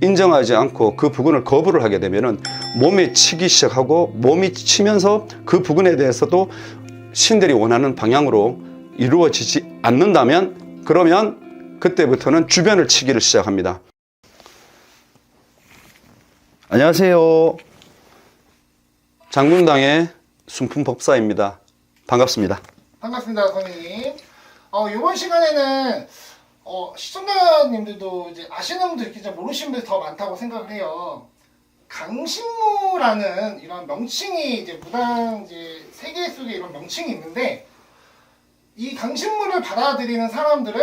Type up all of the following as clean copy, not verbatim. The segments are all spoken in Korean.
인정하지 않고 그 부분을 거부를 하게 되면은 몸에 치기 시작하고 몸이 치면서 그 부분에 대해서도 신들이 원하는 방향으로 이루어지지 않는다면 그러면 그때부터는 주변을 치기를 시작합니다. 안녕하세요. 장군당의 순풍법사입니다. 반갑습니다. 반갑습니다, 선생님. 이번 시간에는 시청자님들도 이제 아시는 분들 이렇게 잘 모르시는 분들이 더 많다고 생각을 해요. 강신무라는 이런 명칭이 이제 무당 이제 세계 속에 이런 명칭이 있는데, 이 강신무를 받아들이는 사람들은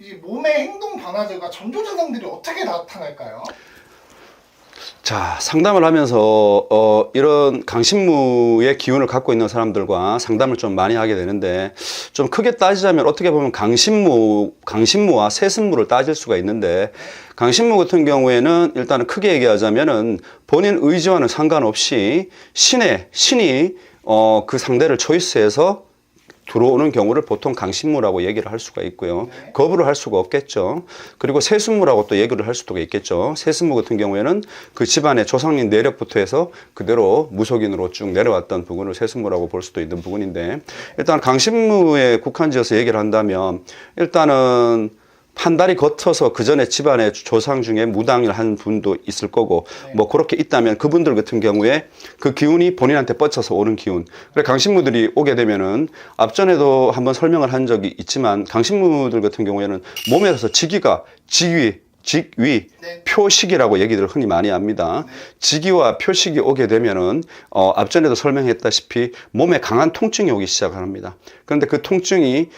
이 몸의 행동 변화들과 전조 증상들이 어떻게 나타날까요? 자, 상담을 하면서 이런 강신무의 기운을 갖고 있는 사람들과 상담을 좀 많이 하게 되는데, 좀 크게 따지자면 어떻게 보면 강신무와 세신무를 따질 수가 있는데, 강신무 같은 경우에는 일단은 크게 얘기하자면은 본인 의지와는 상관없이 신이 그 상대를 초이스해서 들어오는 경우를 보통 강신무라고 얘기를 할 수가 있고요. 거부를 할 수가 없겠죠. 그리고 세신무라고 또 얘기를 할 수도 있겠죠. 세신무 같은 경우에는 그 집안의 조상님 내력부터 해서 그대로 무속인으로 쭉 내려왔던 부분을 세신무라고 볼 수도 있는 부분인데, 일단 강신무에 국한지어서 얘기를 한다면 일단은 판단이 거쳐서 그 전에 집안의 조상 중에 무당을 한 분도 있을 거고, 뭐 그렇게 있다면 그분들 같은 경우에 그 기운이 본인한테 뻗쳐서 오는 기운. 그래 강신무들이 오게 되면은 앞전에도 한번 설명을 한 적이 있지만, 강신무들 같은 경우에는 몸에서 직위, 네. 표식이라고 얘기들 흔히 많이 합니다. 직위와 표식이 오게 되면은 앞전에도 설명했다시피 몸에 강한 통증이 오기 시작합니다. 그런데 그 통증이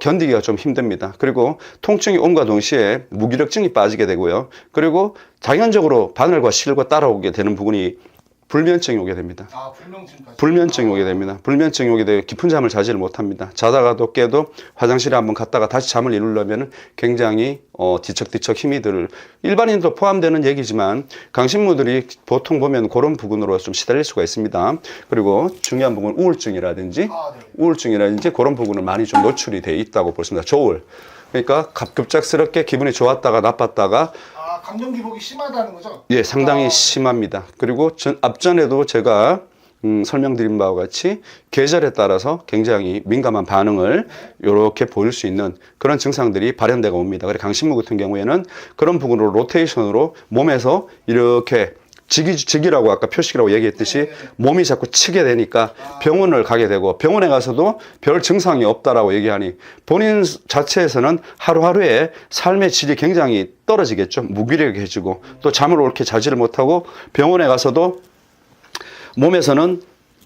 견디기가 좀 힘듭니다. 그리고 통증이 옴과 동시에 무기력증이 빠지게 되고요. 그리고 자연적으로 바늘과 실과 따라오게 되는 부분이 불면증이 오게 됩니다. 불면증이 오게 됩니다. 불면증이 오게 되고 깊은 잠을 자지를 못합니다. 자다가도 깨도 화장실에 한번 갔다가 다시 잠을 이루려면 굉장히 뒤척뒤척 힘이 들, 일반인도 포함되는 얘기지만 강신무들이 보통 보면 그런 부분으로 좀 시달릴 수가 있습니다. 그리고 중요한 부분 우울증이라든지 그런 부분은 많이 좀 노출이 돼 있다고 볼 수 있습니다. 조울. 그러니까 급작스럽게 기분이 좋았다가 나빴다가 감정 기복이 심하다는 거죠? 예, 상당히 심합니다. 그리고 앞전에도 제가 설명드린 바와 같이 계절에 따라서 굉장히 민감한 반응을 이렇게 보일 수 있는 그런 증상들이 발현되고 옵니다. 그래서 강신무 같은 경우에는 그런 부분으로 로테이션으로 몸에서 이렇게 직이라고 아까 표식이라고 얘기했듯이 몸이 자꾸 치게 되니까 병원을 가게 되고, 병원에 가서도 별 증상이 없다라고 얘기하니 본인 자체에서는 하루하루의 삶의 질이 굉장히 떨어지겠죠. 무기력해지고 또 잠을 옳게 자지를 못하고, 병원에 가서도 몸에서는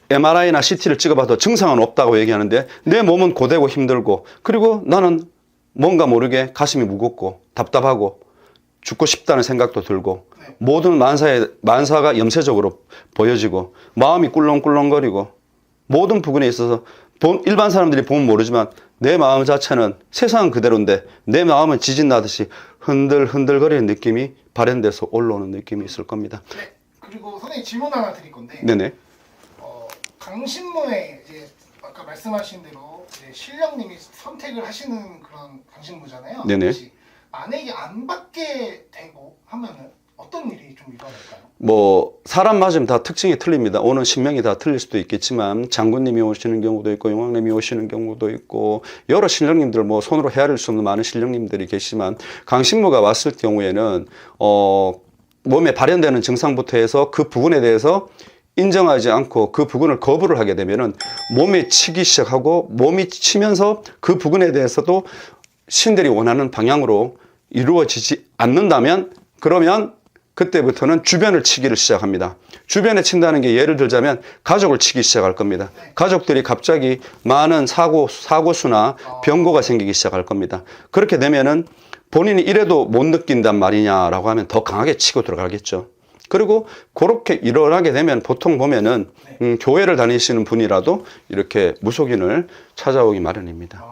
MRI나 CT를 찍어봐도 증상은 없다고 얘기하는데 내 몸은 고되고 힘들고, 그리고 나는 뭔가 모르게 가슴이 무겁고 답답하고 죽고 싶다는 생각도 들고, 모든 만사가 염세적으로 보여지고 마음이 꿀렁꿀렁거리고, 모든 부분에 있어서 일반 사람들이 보면 모르지만 내 마음 자체는 세상은 그대로인데 내 마음은 지진나듯이 흔들거리는 느낌이 발현돼서 올라오는 느낌이 있을 겁니다. 네. 그리고 선생님 질문 하나 드릴 건데, 네네. 강신무에 이제 아까 말씀하신 대로 이제 신령님이 선택을 하시는 그런 강신무잖아요. 네네. 혹시 만약에 안 받게 되고 하면은 어떤 일이 좀 일어날까요? 뭐 사람 맞으면 다 특징이 틀립니다. 오는 신명이 다 틀릴 수도 있겠지만, 장군님이 오시는 경우도 있고 용왕님이 오시는 경우도 있고 여러 신령님들, 뭐 손으로 헤아릴 수 없는 많은 신령님들이 계시지만, 강신무가 왔을 경우에는 몸에 발현되는 증상부터 해서 그 부분에 대해서 인정하지 않고 그 부분을 거부를 하게 되면은 몸이 치기 시작하고, 몸이 치면서 그 부분에 대해서도 신들이 원하는 방향으로 이루어지지 않는다면 그러면 그때부터는 주변을 치기를 시작합니다. 주변에 친다는 게 예를 들자면 가족을 치기 시작할 겁니다. 가족들이 갑자기 많은 사고수나 병고가 생기기 시작할 겁니다. 그렇게 되면은 본인이 이래도 못 느낀단 말이냐라고 하면 더 강하게 치고 들어가겠죠. 그리고 그렇게 일어나게 되면 보통 보면은 교회를 다니시는 분이라도 이렇게 무속인을 찾아오기 마련입니다.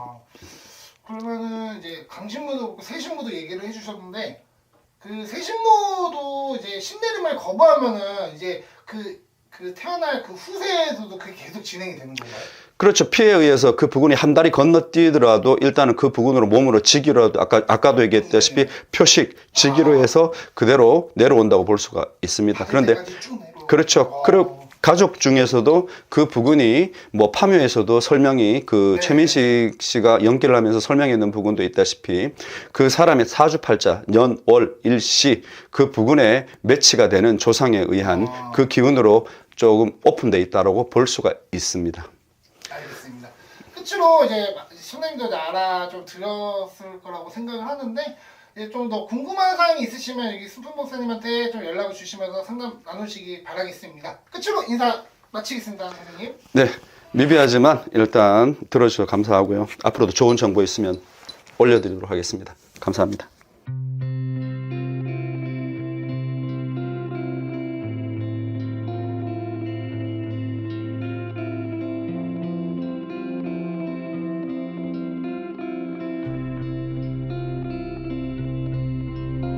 그러면은 이제 강신무도 그렇고 세신무도 얘기를 해주셨는데, 그 세신무도 이제 신내림을 거부하면은 이제 그 그 태어날 그 후세에서도 그게 계속 진행이 되는 건가요? 그렇죠. 피해에 의해서 그 부근이 한 달이 건너뛰더라도 일단은 그 부근으로 몸으로 지기로 아까도 얘기했다시피 표식, 지기로 해서 그대로 내려온다고 볼 수가 있습니다. 그런데 그렇죠. 그리고 가족 중에서도 그 부근이 뭐 파묘에서도 설명이 그 최민식 씨가 연기를 하면서 설명했는 부분도 있다시피 그 사람의 사주팔자, 년, 월, 일시 그 부근에 매치가 되는 조상에 의한 그 기운으로 조금 오픈되어 있다고 볼 수가 있습니다. 알겠습니다. 끝으로 이제 선생님도 이제 좀 들었을 거라고 생각을 하는데 좀 더 궁금한 사항이 있으시면 여기 순풍 목사님한테 좀 연락을 주시면서 상담 나누시기 바라겠습니다. 끝으로 인사 마치겠습니다, 선생님. 네, 미비하지만 일단 들어주셔서 감사하고요. 앞으로도 좋은 정보 있으면 올려드리도록 하겠습니다. 감사합니다.